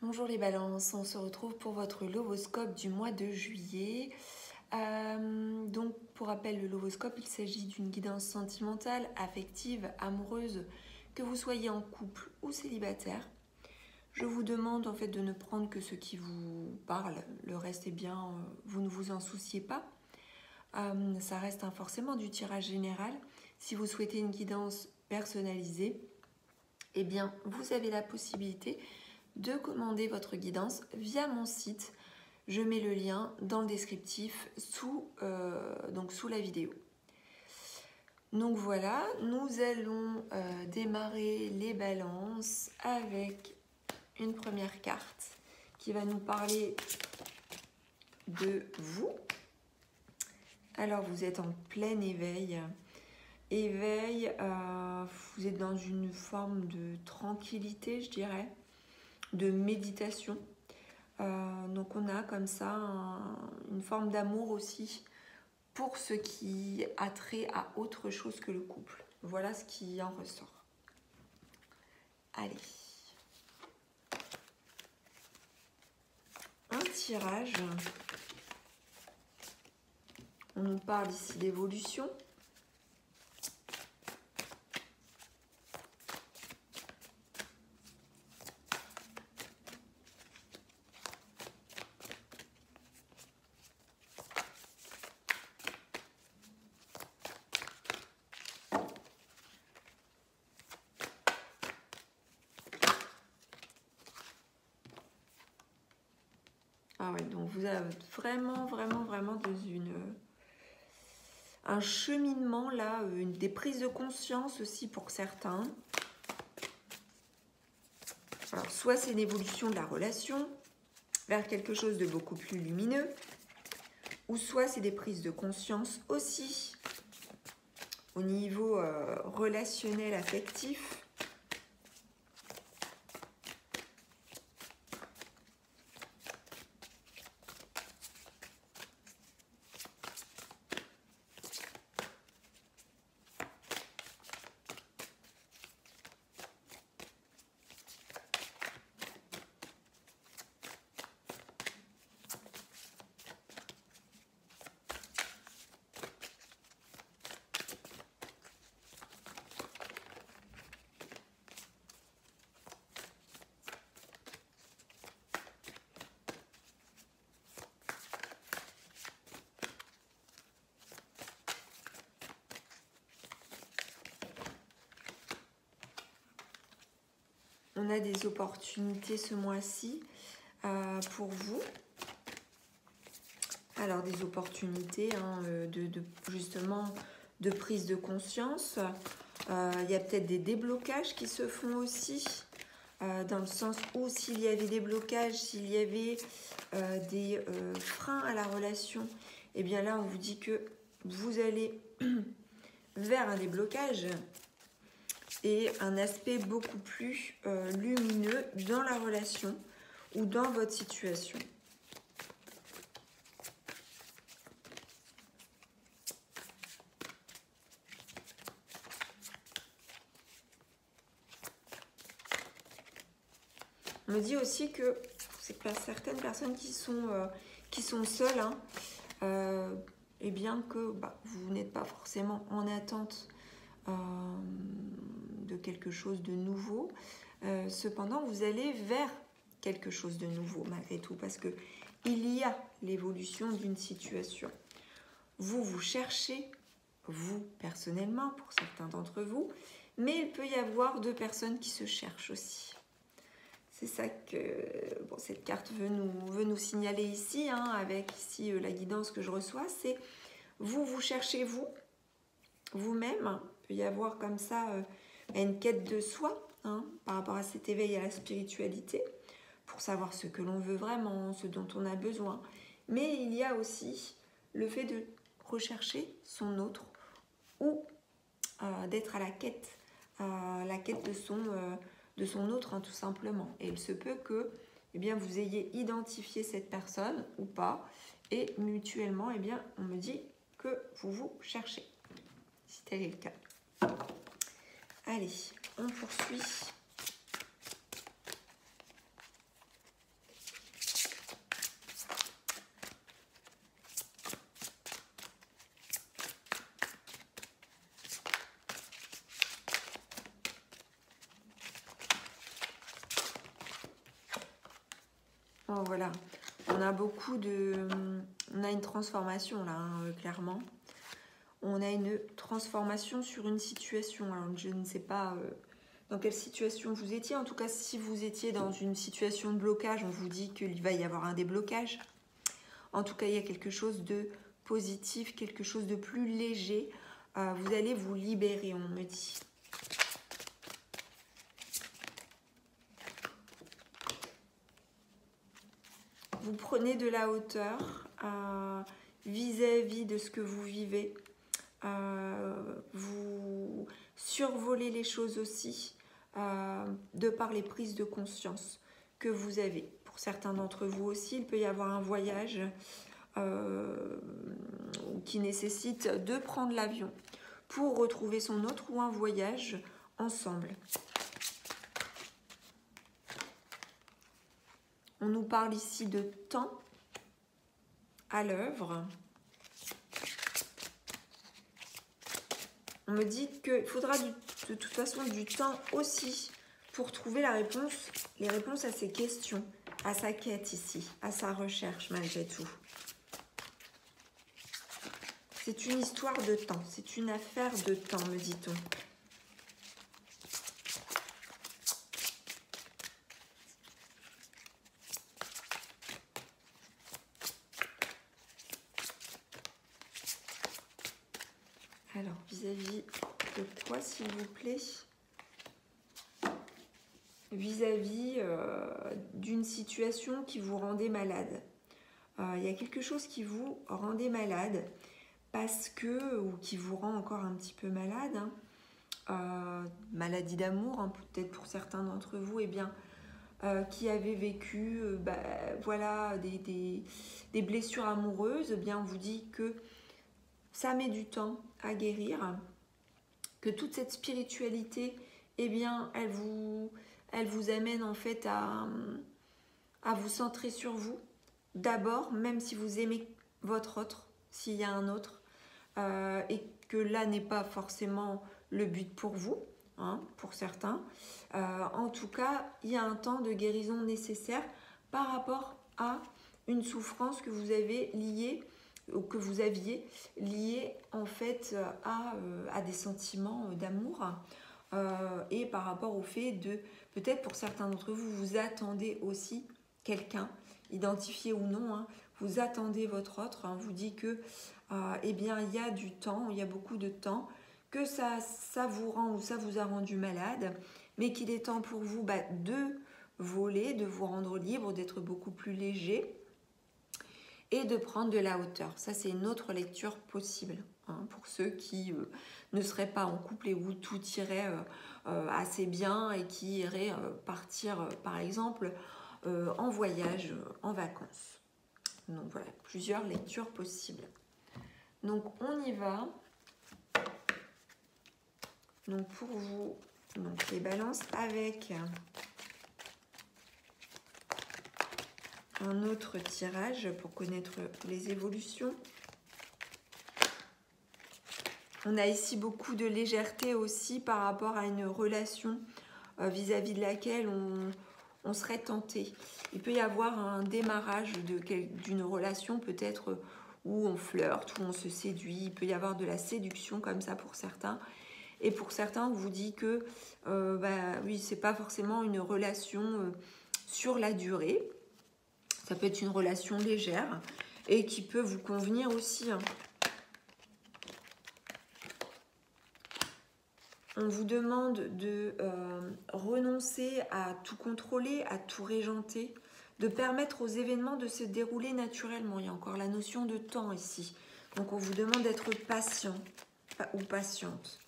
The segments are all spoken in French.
Bonjour les balances, on se retrouve pour votre lovoscope du mois de juillet. Donc pour rappel, le lovoscope, il s'agit d'une guidance sentimentale, affective, amoureuse, que vous soyez en couple ou célibataire. Je vous demande en fait de ne prendre que ce qui vous parle, le reste, vous ne vous en souciez pas. Ça reste forcément du tirage général. Si vous souhaitez une guidance personnalisée, vous avez la possibilité de commander votre guidance via mon site. Je mets le lien dans le descriptif sous la vidéo. Donc voilà, nous allons démarrer les balances avec une première carte qui va nous parler de vous. Alors vous êtes en plein éveil. Vous êtes dans une forme de tranquillité, je dirais, de méditation. Donc on a comme ça une forme d'amour aussi pour ce qui a trait à autre chose que le couple. Voilà ce qui en ressort. Allez. Un tirage. On nous parle ici d'évolution. Ah ouais, donc vous êtes vraiment dans un cheminement là, des prises de conscience aussi pour certains. Alors, soit c'est une évolution de la relation vers quelque chose de beaucoup plus lumineux, ou soit c'est des prises de conscience aussi au niveau relationnel, affectif. On a des opportunités ce mois-ci pour vous. Alors des opportunités justement de prise de conscience. Il y a peut-être des déblocages qui se font aussi, dans le sens où s'il y avait des blocages, s'il y avait des freins à la relation, et bien là on vous dit que vous allez vers un déblocage et un aspect beaucoup plus lumineux dans la relation ou dans votre situation. On me dit aussi que c'est pas certaines personnes qui sont seules, et bien que vous n'êtes pas forcément en attente de quelque chose de nouveau. Cependant, vous allez vers quelque chose de nouveau malgré tout, parce que il y a l'évolution d'une situation. Vous cherchez, vous personnellement, pour certains d'entre vous, mais il peut y avoir deux personnes qui se cherchent aussi. C'est ça que cette carte veut nous signaler ici, avec ici la guidance que je reçois, c'est vous cherchez vous-même. Il peut y avoir comme ça une quête de soi par rapport à cet éveil à la spiritualité, pour savoir ce que l'on veut vraiment, ce dont on a besoin. Mais il y a aussi le fait de rechercher son autre ou d'être à la quête de son autre, tout simplement. Et il se peut que vous ayez identifié cette personne ou pas, et mutuellement, on me dit que vous cherchez, si tel est le cas. Allez, on poursuit. Oh, voilà, on a beaucoup de... On a une transformation là, hein, clairement. On a une transformation sur une situation. Alors, je ne sais pas dans quelle situation vous étiez. En tout cas, si vous étiez dans une situation de blocage, on vous dit qu'il va y avoir un déblocage. En tout cas, il y a quelque chose de positif, quelque chose de plus léger. Vous allez vous libérer, on me dit. Vous prenez de la hauteur vis-à-vis de ce que vous vivez. Vous survolez les choses aussi de par les prises de conscience que vous avez. Pour certains d'entre vous aussi, il peut y avoir un voyage qui nécessite de prendre l'avion pour retrouver son autre ou un voyage ensemble. On nous parle ici de temps à l'œuvre. On me dit qu'il faudra de toute façon du temps aussi pour trouver les réponses à ses questions, à sa quête ici, à sa recherche malgré tout. C'est une histoire de temps, c'est une affaire de temps, me dit-on. Alors, vis-à-vis de quoi, s'il vous plaît? Vis-à-vis d'une situation qui vous rendait malade. Il y a quelque chose qui vous rendait malade parce que, ou qui vous rend encore un petit peu malade, maladie d'amour, hein, peut-être pour certains d'entre vous, eh bien, qui avaient vécu voilà, des blessures amoureuses, eh bien, on vous dit que ça met du temps à guérir, que toute cette spiritualité, eh bien, elle vous amène en fait à vous centrer sur vous. D'abord, même si vous aimez votre autre, s'il y a un autre, et que là n'est pas forcément le but pour vous, hein, pour certains. En tout cas, il y a un temps de guérison nécessaire par rapport à une souffrance que vous avez liée ou que vous aviez liée en fait à des sentiments d'amour et par rapport au fait de, peut-être pour certains d'entre vous, vous attendez aussi quelqu'un, identifié ou non, hein, vous attendez votre autre, hein, vous dit que eh bien, il y a du temps, il y a beaucoup de temps, que ça vous rend ou ça vous a rendu malade, mais qu'il est temps pour vous de voler, de vous rendre libre, d'être beaucoup plus léger et de prendre de la hauteur. Ça, c'est une autre lecture possible hein, pour ceux qui ne seraient pas en couple et où tout irait assez bien et qui iraient partir, par exemple, en voyage, en vacances. Donc voilà, plusieurs lectures possibles. Donc on y va. Donc pour vous, donc les balances avec un autre tirage pour connaître les évolutions. On a ici beaucoup de légèreté aussi par rapport à une relation vis-à-vis de laquelle on serait tenté. Il peut y avoir un démarrage d'une relation peut-être où on flirte, où on se séduit. Il peut y avoir de la séduction comme ça pour certains. Et pour certains, on vous dit que oui, c'est pas forcément une relation sur la durée. Ça peut être une relation légère et qui peut vous convenir aussi. Hein. On vous demande de renoncer à tout contrôler, à tout régenter, de permettre aux événements de se dérouler naturellement. Il y a encore la notion de temps ici. Donc on vous demande d'être patient ou patiente.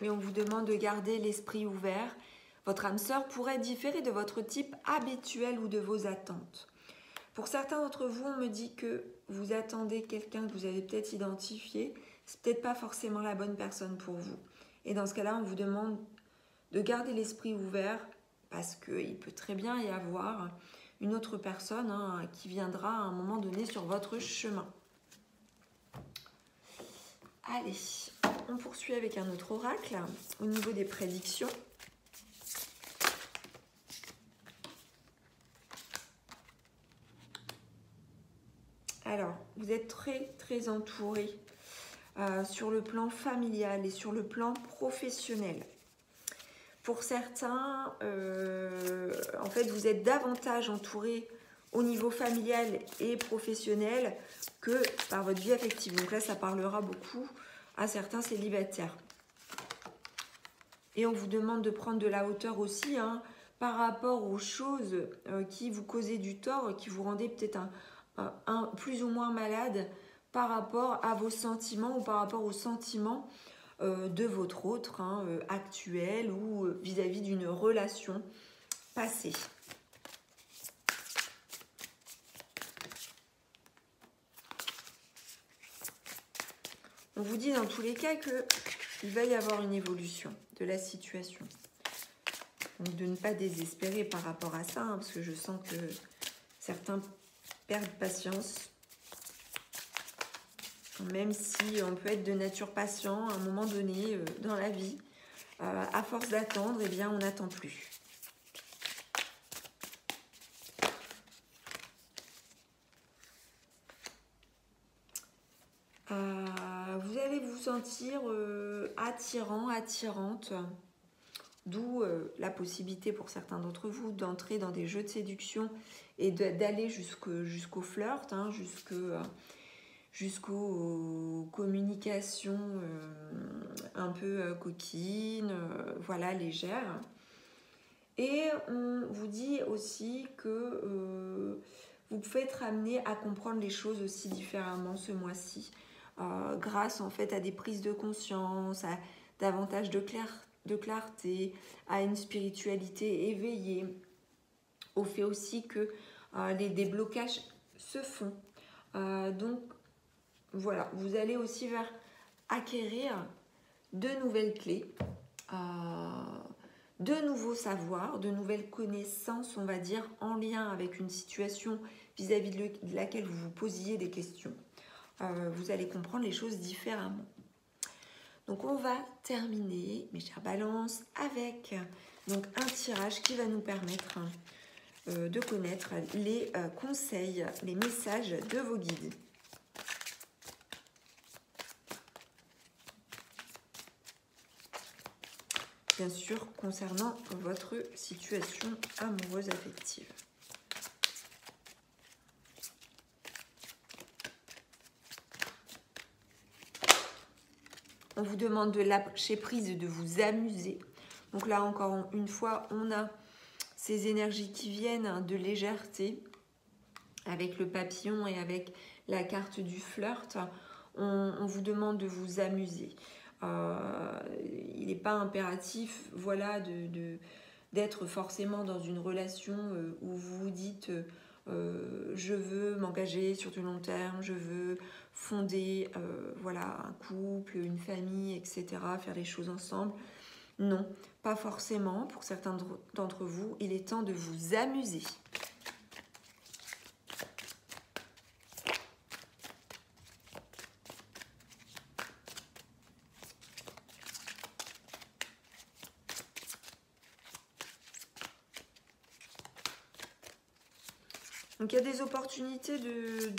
Mais on vous demande de garder l'esprit ouvert. Votre âme sœur pourrait différer de votre type habituel ou de vos attentes. Pour certains d'entre vous, on me dit que vous attendez quelqu'un que vous avez peut-être identifié. C'est peut-être pas forcément la bonne personne pour vous. Et dans ce cas-là, on vous demande de garder l'esprit ouvert parce qu'il peut très bien y avoir une autre personne qui viendra à un moment donné sur votre chemin. Allez, on poursuit avec un autre oracle au niveau des prédictions. Alors, vous êtes très entouré sur le plan familial et sur le plan professionnel. Pour certains, en fait, vous êtes davantage entouré au niveau familial et professionnel que par votre vie affective. Donc là, ça parlera beaucoup à certains célibataires. Et on vous demande de prendre de la hauteur aussi par rapport aux choses qui vous causaient du tort, qui vous rendaient peut-être plus ou moins malade par rapport à vos sentiments ou par rapport aux sentiments de votre autre actuel ou vis-à-vis d'une relation passée. On vous dit dans tous les cas qu'il va y avoir une évolution de la situation. Donc de ne pas désespérer par rapport à ça, parce que je sens que certains perdent patience. Même si on peut être de nature patient à un moment donné dans la vie, à force d'attendre, eh bien on n'attend plus. Vous allez vous sentir attirant, attirante, d'où la possibilité pour certains d'entre vous d'entrer dans des jeux de séduction et d'aller jusqu'au flirt, jusqu'aux communications un peu coquines, voilà, légères. Et on vous dit aussi que vous pouvez être amené à comprendre les choses aussi différemment ce mois-ci, grâce en fait à des prises de conscience, à davantage de clarté, à une spiritualité éveillée, au fait aussi que les déblocages se font. Donc voilà, vous allez aussi acquérir de nouvelles clés, de nouveaux savoirs, de nouvelles connaissances, on va dire, en lien avec une situation vis-à-vis de laquelle vous vous posiez des questions. Vous allez comprendre les choses différemment. Donc on va terminer, mes chers balances, avec donc un tirage qui va nous permettre de connaître les conseils, les messages de vos guides. Bien sûr, concernant votre situation amoureuse affective. On vous demande de lâcher prise et de vous amuser. Donc là, encore une fois, on a ces énergies qui viennent de légèreté avec le papillon et avec la carte du flirt. On vous demande de vous amuser. Il n'est pas impératif, voilà, d'être forcément dans une relation où vous vous dites je veux m'engager sur du long terme, je veux fonder voilà, un couple, une famille, etc., faire les choses ensemble. Non, pas forcément. Pour certains d'entre vous, il est temps de vous amuser. Donc il y a des opportunités de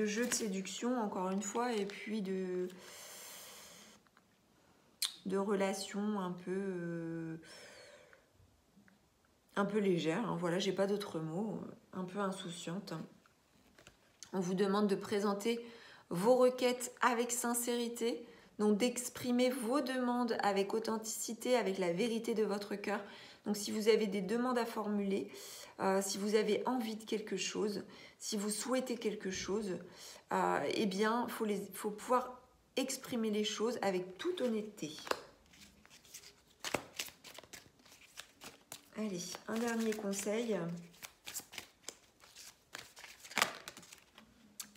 jeux de séduction, encore une fois, et puis de relations un peu légères. Voilà, j'ai pas d'autres mots, un peu insouciantes. On vous demande de présenter vos requêtes avec sincérité, donc d'exprimer vos demandes avec authenticité, avec la vérité de votre cœur. Donc si vous avez des demandes à formuler, si vous avez envie de quelque chose, si vous souhaitez quelque chose, eh bien, faut pouvoir exprimer les choses avec toute honnêteté. Allez, un dernier conseil.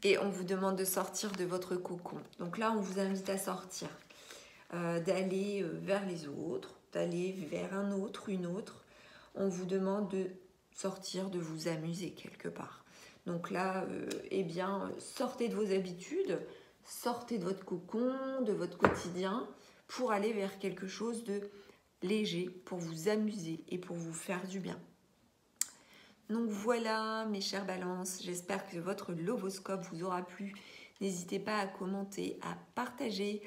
Et on vous demande de sortir de votre cocon. Donc là, on vous invite à sortir. d'aller vers les autres, d'aller vers un autre, une autre. On vous demande de sortir, de vous amuser quelque part. Donc là, eh bien, sortez de vos habitudes, sortez de votre cocon, de votre quotidien, pour aller vers quelque chose de léger, pour vous amuser et pour vous faire du bien. Donc voilà, mes chères balances, j'espère que votre Lovoscope vous aura plu. N'hésitez pas à commenter, à partager,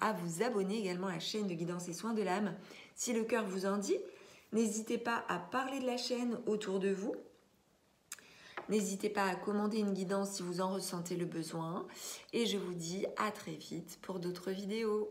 à vous abonner également à la chaîne de Guidance et Soins de l'âme. Si le cœur vous en dit, n'hésitez pas à parler de la chaîne autour de vous. N'hésitez pas à commander une guidance si vous en ressentez le besoin. Et je vous dis à très vite pour d'autres vidéos.